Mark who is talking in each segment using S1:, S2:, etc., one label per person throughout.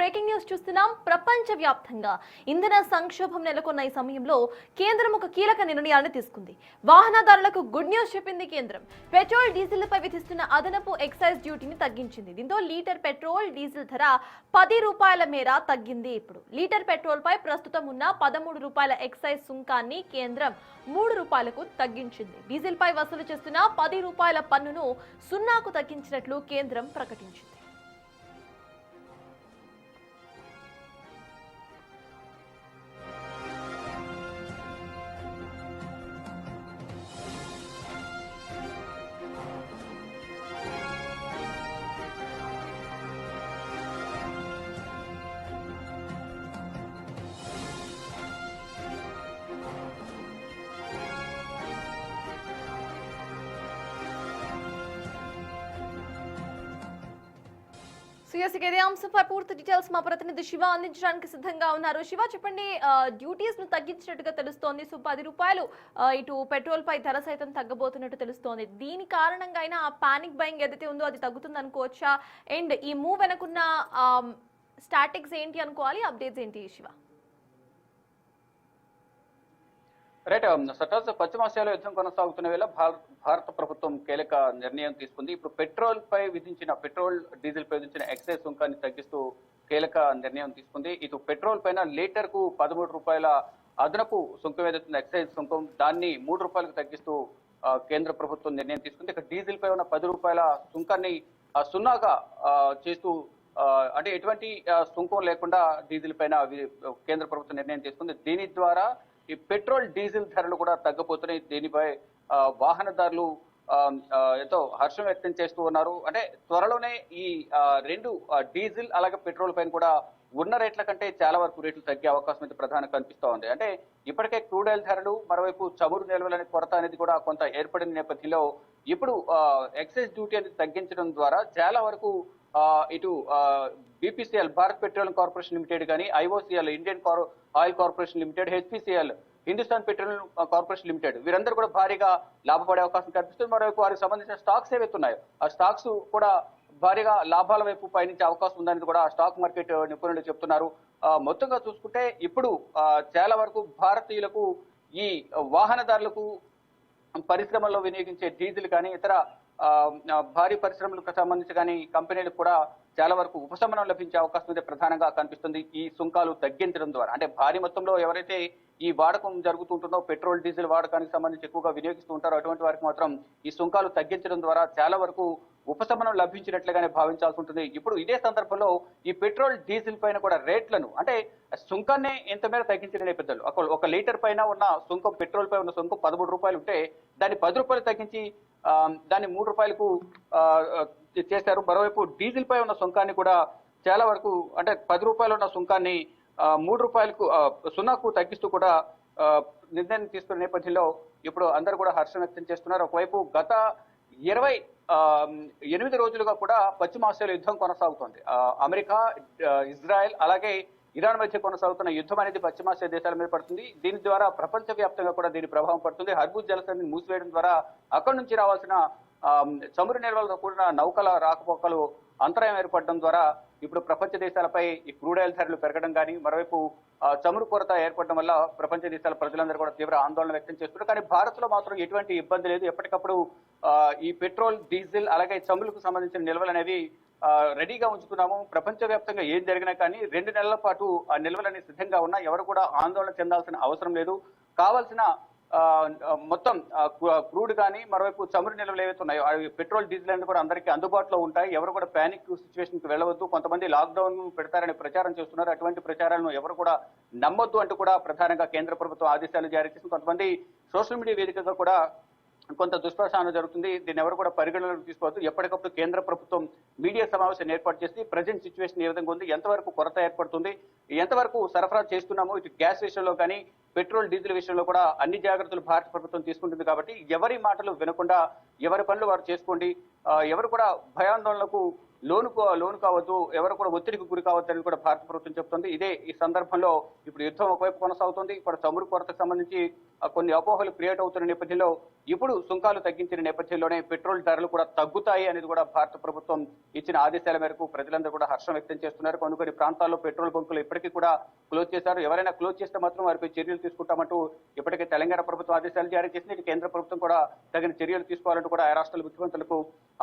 S1: Breaking news చూస్తున్నాం. ప్రపంచవ్యాప్తంగా ఇంధన సంక్షోభం నెలకొన్న ఈ సమయంలో కేంద్రం ఒక కీలక నిర్ణయాన్ని తీసుకుంది. వాహనదారులకు గుడ్ న్యూస్ చెప్పింది కేంద్రం. పెట్రోల్ డీజిల్ పై విధిస్తున్న అదనపు ఎక్సైజ్ డ్యూటీని తగ్గించింది. దీంతో లీటర్ పెట్రోల్ డీజిల్ ధర 10 రూపాయల మేర తగ్గింది. ఇప్పుడు లీటర్ పెట్రోల్ పై ప్రస్తుతం ఉన్న 13 రూపాయల ఎక్సైజ్ సుంకాన్ని కేంద్రం 3 రూపాయలకు తగ్గించింది. డీజిల్ పై వసూలు చేస్తున్న 10 రూపాయల పన్నును 0కు తగ్గించినట్లు కేంద్రం ప్రకటించింది. ఇదే అంశంపై పూర్తి డీటెయిల్స్ మా ప్రతినిధి శివ అందించడానికి సిద్ధంగా ఉన్నారు. శివ, చెప్పండి, డ్యూటీస్ ను తగ్గించినట్టుగా తెలుస్తోంది. సో 10 రూపాయలు ఇటు పెట్రోల్ పై ధర సైతం తగ్గబోతున్నట్టు తెలుస్తోంది. దీని కారణంగా అయినా ఆ పానిక్ బయింగ్ ఏదైతే ఉందో అది తగ్గుతుంది అనుకోవచ్చా? అండ్ ఈ మూవ్ వెనకున్న స్టాటిక్స్ ఏంటి అనుకోవాలి, అప్డేట్స్ ఏంటి శివ?
S2: రైట్ సటాస్ పశ్చిమాసియాలో యుద్ధం కొనసాగుతున్న వేళ భారత ప్రభుత్వం కీలక నిర్ణయం తీసుకుంది. ఇప్పుడు పెట్రోల్ డీజిల్ పై విధించిన ఎక్సైజ్ సుంకాన్ని తగ్గిస్తూ కీలక నిర్ణయం తీసుకుంది. ఇటు పెట్రోల్ పైన లీటర్ కు 13 రూపాయల అదనపు సుంకం ఏదైతుంది ఎక్సైజ్ సుంకం, దాన్ని 3 రూపాయలకు తగ్గిస్తూ కేంద్ర ప్రభుత్వం నిర్ణయం తీసుకుంది. ఇక డీజిల్ పై ఉన్న 10 రూపాయల సుంకాన్ని 0గా చేస్తూ అంటే ఎటువంటి సుంకం లేకుండా డీజిల్ పైన కేంద్ర ప్రభుత్వం నిర్ణయం తీసుకుంది. దీని ద్వారా ఈ పెట్రోల్ డీజిల్ ధరలు కూడా తగ్గపోతున్నాయి. దీనిపై వాహనదారులు ఎంతో హర్షం వ్యక్తం చేస్తూ ఉన్నారు. అంటే త్వరలోనే ఈ రెండు డీజిల్ అలాగే పెట్రోల్ పైన కూడా ఉన్న రేట్ల కంటే చాలా వరకు రేట్లు తగ్గే అవకాశం అయితే ప్రధానంగా కనిపిస్తూ ఉంది. అంటే ఇప్పటికే క్రూడ్ ఆయిల్ ధరలు, మరోవైపు చమురు నిల్వల కొరత అనేది కూడా కొంత ఏర్పడిన నేపథ్యంలో ఇప్పుడు ఎక్సైజ్ డ్యూటీ అనేది తగ్గించడం ద్వారా చాలా వరకు ఇటు BPCL Bharat petroleum corporation limited కానీ, IOCL Indian oil corporation limited, HPCL Hindustan petroleum corporation limited వీరందరూ కూడా భారీగా లాభపడే అవకాశం కనిపిస్తుంది. మరోవైపు వారికి సంబంధించిన స్టాక్స్ ఏవైతే ఉన్నాయో ఆ స్టాక్స్ కూడా భారీగా లాభాల వైపు పయనించే అవకాశం ఉందని కూడా స్టాక్ మార్కెట్ నిపుణులు చెప్తున్నారు. మొత్తంగా చూసుకుంటే ఇప్పుడు చాలా వరకు భారతీయులకు, ఈ వాహనదారులకు పరిశ్రమల్లో వినియోగించే డీజిల్ కానీ ఇతర భారీ పరిశ్రమలకు సంబంధించి కానీ కంపెనీలకు కూడా చాలా వరకు ఉపశమనం లభించే అవకాశం అయితే ప్రధానంగా కనిపిస్తుంది ఈ సుంకాలు తగ్గించడం ద్వారా. అంటే భారీ మొత్తంలో ఎవరైతే ఈ వాడకం జరుగుతుంటుందో పెట్రోల్ డీజిల్ వాడకానికి సంబంధించి ఎక్కువగా వినియోగిస్తూ ఉంటారో అటువంటి వారికి మాత్రం ఈ సుంకాలు తగ్గించడం ద్వారా చాలా వరకు ఉపశమనం లభించినట్లుగానే భావించాల్సి ఉంటుంది. ఇప్పుడు ఇదే సందర్భంలో ఈ పెట్రోల్ డీజిల్ పైన కూడా రేట్లను, అంటే సుంకాన్ని ఎంత మేర తగ్గించిన నేపథ్యంలో ఒక లీటర్ పైన ఉన్న సుంకం, పెట్రోల్ పై ఉన్న సుంకం 13 రూపాయలు ఉంటే దాన్ని 10 రూపాయలు తగ్గించి దాన్ని 3 రూపాయలకు చేశారు. మరోవైపు డీజిల్ పై ఉన్న సుంకాన్ని కూడా చాలా వరకు, అంటే 10 రూపాయలు ఉన్న సుంకాన్ని 3 రూపాయలకు 0కు తగ్గిస్తూ కూడా నిర్ణయం తీసుకున్న నేపథ్యంలో ఇప్పుడు అందరూ కూడా హర్షం వ్యక్తం చేస్తున్నారు. ఒకవైపు గత 28 రోజులుగా కూడా పశ్చిమాసియాలో యుద్ధం కొనసాగుతోంది. అమెరికా, ఇజ్రాయెల్ అలాగే ఇరాన్ మధ్య కొనసాగుతున్న యుద్ధం అనేది పశ్చిమాసియా దేశాల మీద పడుతుంది. దీని ద్వారా ప్రపంచవ్యాప్తంగా కూడా దీని ప్రభావం పడుతుంది. హర్ముజ్ జలసంధిని మూసివేయడం ద్వారా అక్కడి నుంచి రావాల్సిన చమురు నిల్వలతో కూడిన నౌకల రాకపోకలు అంతరాయం ఏర్పడడం ద్వారా ఇప్పుడు ప్రపంచ దేశాలపై ఈ క్రూడ్ ఆయిల్ ధరలు పెరగడం కానీ, మరోవైపు చమురు కొరత ఏర్పడడం వల్ల ప్రపంచ దేశాల ప్రజలందరూ కూడా తీవ్ర ఆందోళన వ్యక్తం చేస్తున్నారు. కానీ భారత్ లో మాత్రం ఎటువంటి ఇబ్బంది లేదు. ఎప్పటికప్పుడు ఈ పెట్రోల్, డీజిల్ అలాగే చమురుకు సంబంధించిన నిల్వలు అనేవి రెడీగా ఉంచుతున్నాము. ప్రపంచవ్యాప్తంగా ఏం జరిగినా కానీ 2 నెలల పాటు ఆ నిల్వలన్నీ సిద్ధంగా ఉన్నా ఎవరు కూడా ఆందోళన చెందాల్సిన అవసరం లేదు. కావాల్సిన మొత్తం క్రూడ్ కానీ, మరోవైపు చమురు నిల్వలు ఏవైతే ఉన్నాయో అవి పెట్రోల్, డీజిల్ అన్ని కూడా అందరికీ అందుబాటులో ఉంటాయి. ఎవరు కూడా ప్యానిక్ సిచ్యువేషన్ కి వెళ్ళవద్దు. కొంతమంది లాక్డౌన్ పెడతారని ప్రచారం చేస్తున్నారు. అటువంటి ప్రచారాలను ఎవరు కూడా నమ్మొద్దు అంటూ కూడా ప్రధానంగా కేంద్ర ప్రభుత్వం ఆదేశాలు జారీ చేసింది. కొంతమంది సోషల్ మీడియా వేదికగా కూడా కొంత దుష్ప్రచారం జరుగుతుంది. దీన్ని ఎవరు కూడా పరిగణలోకి తీసుకోవద్దు. ఎప్పటికప్పుడు కేంద్ర ప్రభుత్వం మీడియా సమావేశాన్ని ఏర్పాటు చేసి ప్రజెంట్ సిచ్యువేషన్ ఏ విధంగా ఉంది, ఎంతవరకు కొరత ఏర్పడుతుంది, ఎంతవరకు సరఫరా చేస్తున్నాము, ఇటు గ్యాస్ విషయంలో కానీ పెట్రోల్, డీజిల్ విషయంలో కూడా అన్ని జాగ్రత్తలు భారత ప్రభుత్వం తీసుకుంటుంది. కాబట్టి ఎవరి మాటలు వినకుండా ఎవరి పనులు వారు చేసుకోండి. ఎవరు కూడా భయాందోళనకు లోను కావద్దు, ఎవరు కూడా ఒత్తిడికి గురి కావద్దు అని కూడా భారత ప్రభుత్వం చెబుతుంది. ఈ సందర్భంలో ఇప్పుడు యుద్ధం ఒకవైపు కొనసాగుతుంది. ఇక్కడ చమురు కొరతకు సంబంధించి కొన్ని అపోహలు క్రియేట్ అవుతున్న నేపథ్యంలో ఇప్పుడు సుంకాలు తగ్గించిన నేపథ్యంలోనే పెట్రోల్ ధరలు కూడా తగ్గుతాయి అనేది కూడా భారత ప్రభుత్వం ఇచ్చిన ఆదేశాల మేరకు ప్రజలందరూ కూడా హర్షం వ్యక్తం చేస్తున్నారు. కొన్ని ప్రాంతాల్లో పెట్రోల్ బంకులు ఇప్పటికీ కూడా క్లోజ్ చేశారు. ఎవరైనా క్లోజ్ చేస్తే మాత్రం వారిపై చర్యలు తీసుకుంటామంటూ ఇప్పటికే తెలంగాణ ప్రభుత్వం ఆదేశాలు జారీ చేసింది. ఇటు కేంద్ర ప్రభుత్వం కూడా తగిన చర్యలు తీసుకోవాలంటూ కూడా ఆ రాష్ట్రాల ముఖ్యమంత్రులకు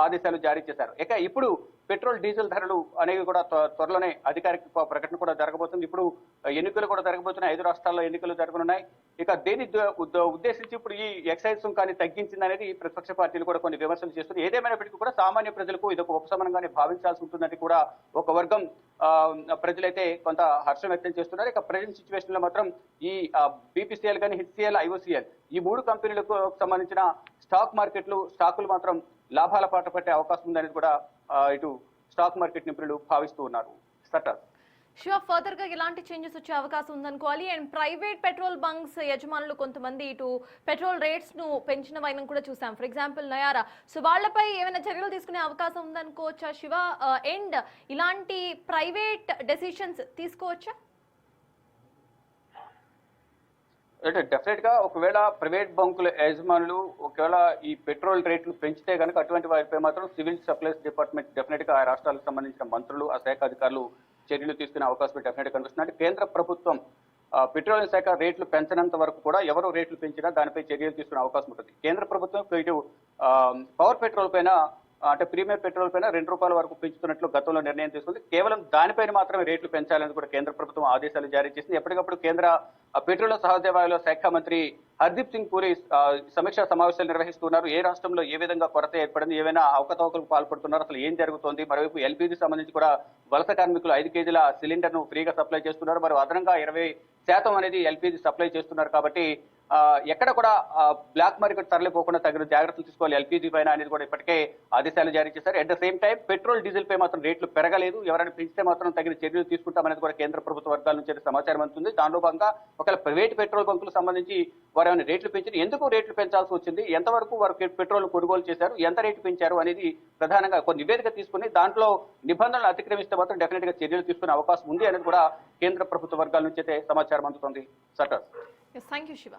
S2: ఆదేశాలు జారీ చేశారు. ఇక ఇప్పుడు పెట్రోల్ డీజిల్ ధరలు అనేవి కూడా త్వరలోనే అధికారిక ప్రకటన కూడా జరగబోతుంది. ఇప్పుడు ఎన్నికలు కూడా జరగబోతున్నాయి. 5 రాష్ట్రాల్లో ఎన్నికలు జరగనున్నాయి. ఇక దేని ఉద్దేశించి ఇప్పుడు ఈ ఎక్సైజ్ సుంకాన్ని తగ్గించింది అనేది ప్రతిపక్ష పార్టీలు కూడా కొన్ని విమర్శలు చేస్తుంది. ఏదేమైనప్పటికీ కూడా సామాన్య ప్రజలకు ఇదొక ఉపశమనంగానే భావించాల్సి ఉంటుందని కూడా ఒక వర్గం ప్రజలైతే కొంత హర్షం వ్యక్తం చేస్తున్నారు. ఇక ప్రజెంట్ సిచ్యువేషన్ లో మాత్రం ఈ బీపీసీఎల్ కానీ, హెచ్సిఎల్, ఐఓసీఎల్ ఈ 3 కంపెనీలకు సంబంధించిన స్టాకులు మాత్రం లాభాల పాట పట్టే అవకాశం ఉందనేది కూడా ఇటు స్టాక్ మార్కెట్ నిపుణులు భావిస్తూ ఉన్నారు. సటర్
S1: షూర్, ఫర్దర్ గా ఎలాంటి చేంజెస్ వచ్చే అవకాశం ఉందనుకోవాలి. అండ్ ప్రైవేట్ పెట్రోల్ బంక్స్ యజమానులు కొంతమంది ఇటు పెట్రోల్ రేట్స్ ను పెంచిన వైనం కూడా చూసాం. ఫర్ ఎగ్జాంపుల్ నయారా, సో వాళ్ళపై ఏమైనా చర్యలు తీసుకునే అవకాశం ఉందనుకోవచ్చా శివ? అండ్ ఇలాంటి ప్రైవేట్ డెసిషన్స్ తీసుకోవచ్చా?
S2: అంటే డెఫినెట్ గా ఒకవేళ ప్రైవేట్ బంకుల యజమానులు ఒకవేళ ఈ పెట్రోల్ రేట్లు పెంచితే కనుక అటువంటి వారిపై మాత్రం సివిల్ సప్లైస్ డిపార్ట్మెంట్ డెఫినెట్ గా ఆ రాష్ట్రాలకు సంబంధించిన మంత్రులు, ఆ శాఖ అధికారులు చర్యలు తీసుకునే అవకాశం డెఫినెట్ గా కనిపిస్తుంది. అంటే కేంద్ర ప్రభుత్వం పెట్రోలియం శాఖ రేట్లు పెంచనంత వరకు కూడా ఎవరు రేట్లు పెంచినా దానిపై చర్యలు తీసుకునే అవకాశం ఉంటుంది. కేంద్ర ప్రభుత్వం ఇటు పవర్ పెట్రోల్ పైన అంటే ప్రీమియం పెట్రోల్ పైన ₹2 వరకు పెంచుతున్నట్లు గతంలో నిర్ణయం తీసుకుంది. కేవలం దానిపైన మాత్రమే రేట్లు పెంచాలని కూడా కేంద్ర ప్రభుత్వం ఆదేశాలు జారీ చేసింది. ఎప్పటికప్పుడు కేంద్ర పెట్రోల్ సహజవాయువుల శాఖ మంత్రి హర్దీప్ సింగ్ పూరి సమీక్షా సమావేశాలు నిర్వహిస్తున్నారు. ఏ రాష్ట్రంలో ఏ విధంగా కొరత ఏర్పడింది, ఏవైనా అవకతవకలకు పాల్పడుతున్నారు, అసలు ఏం జరుగుతోంది, మరోవైపు ఎల్పీజీ సంబంధించి కూడా వలస కార్మికులు 5 కేజీల సిలిండర్ ను ఫ్రీగా సప్లై చేస్తున్నారు. మరి అదనంగా 20% అనేది ఎల్పీజీ సప్లై చేస్తున్నారు. కాబట్టి ఎక్కడ కూడా బ్లాక్ మార్కెట్ తరలిపోకుండా తగిన జాగ్రత్తలు తీసుకోవాలి ఎల్పీజీ పైన అనేది కూడా ఇప్పటికే ఆదేశాలు జారీ చేశారు. At the same time petrol diesel పై మాత్రం రేట్లు పెరగలేదు. ఎవరైనా పెంచితే మాత్రం తగిన చర్యలు తీసుకుంటామనేది కూడా కేంద్ర ప్రభుత్వ వర్గాల నుంచి సమాచారం అందుతుంది. దానిలో భాగంగా ఒకవేళ ప్రైవేట్ పెట్రోల్ బంకులకు సంబంధించి వారు ఏమైనా రేట్లు పెంచారు, ఎందుకు రేట్లు పెంచాల్సి వచ్చింది, ఎంతవరకు వారు పెట్రోల్ కొనుగోలు చేశారు, ఎంత రేటు పెంచారు అనేది ప్రధానంగా కొన్ని నివేదిక తీసుకుని దాంట్లో నిబంధనలు అతిక్రమిస్తే మాత్రం డెఫినెట్ గా చర్యలు తీసుకునే అవకాశం ఉంది అనేది కూడా కేంద్ర ప్రభుత్వ వర్గాల నుంచి అయితే సమాచారం అందుతుంది. సటర్.
S1: Thank you Shiva.